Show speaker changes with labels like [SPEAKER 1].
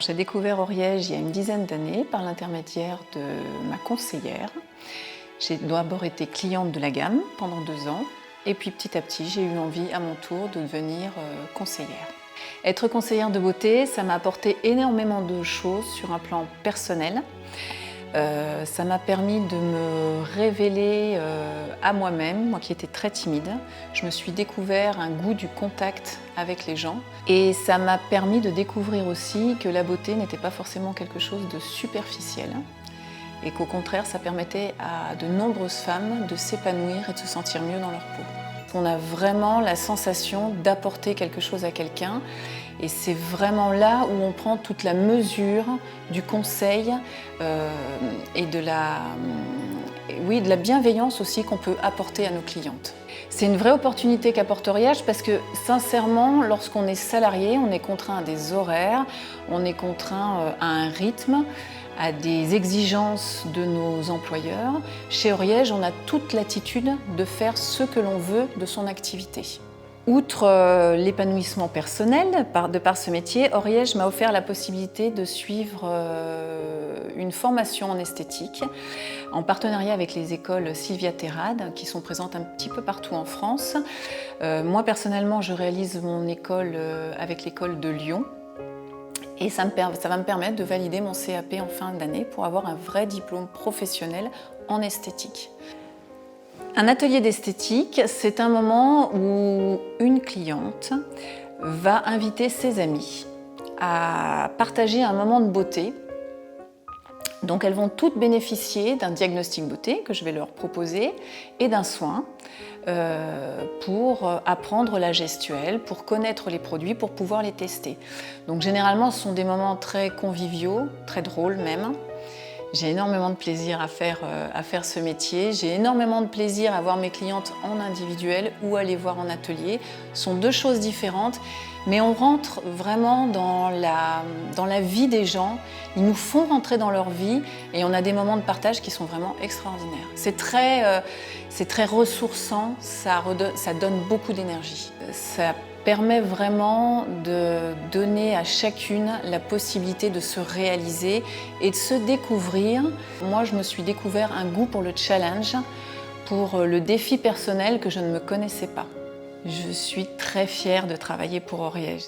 [SPEAKER 1] J'ai découvert Oriège il y a une dizaine d'années par l'intermédiaire de ma conseillère. J'ai d'abord été cliente de la gamme pendant 2 ans et puis petit à petit j'ai eu envie à mon tour de devenir conseillère. Être conseillère de beauté, ça m'a apporté énormément de choses sur un plan personnel. Ça m'a permis de me révéler à moi-même, moi qui étais très timide. Je me suis découvert un goût du contact avec les gens et ça m'a permis de découvrir aussi que la beauté n'était pas forcément quelque chose de superficiel et qu'au contraire ça permettait à de nombreuses femmes de s'épanouir et de se sentir mieux dans leur peau. On a vraiment la sensation d'apporter quelque chose à quelqu'un et c'est vraiment là où on prend toute la mesure du conseil et de la bienveillance aussi qu'on peut apporter à nos clientes. C'est une vraie opportunité qu'apporte Oriège parce que sincèrement, lorsqu'on est salarié, on est contraint à des horaires, on est contraint à un rythme, à des exigences de nos employeurs. Chez Oriège, on a toute latitude de faire ce que l'on veut de son activité. Outre l'épanouissement personnel de par ce métier, Oriège m'a offert la possibilité de suivre une formation en esthétique en partenariat avec les écoles Sylvia Terrade qui sont présentes un petit peu partout en France. Moi personnellement, je réalise mon école avec l'école de Lyon. Et ça va me permettre de valider mon CAP en fin d'année pour avoir un vrai diplôme professionnel en esthétique. Un atelier d'esthétique, c'est un moment où une cliente va inviter ses amis à partager un moment de beauté. Donc elles vont toutes bénéficier d'un diagnostic beauté que je vais leur proposer et d'un soin pour apprendre la gestuelle, pour connaître les produits, pour pouvoir les tester. Donc généralement ce sont des moments très conviviaux, très drôles même. J'ai énormément de plaisir à faire ce métier. J'ai énormément de plaisir à voir mes clientes en individuel ou à les voir en atelier. Ce sont deux choses différentes, mais on rentre vraiment dans la vie des gens. Ils nous font rentrer dans leur vie et on a des moments de partage qui sont vraiment extraordinaires. C'est très ressourçant, ça donne beaucoup d'énergie. Ça permet vraiment de donner à chacune la possibilité de se réaliser et de se découvrir. Moi, je me suis découvert un goût pour le challenge, pour le défi personnel que je ne me connaissais pas. Je suis très fière de travailler pour Oriège.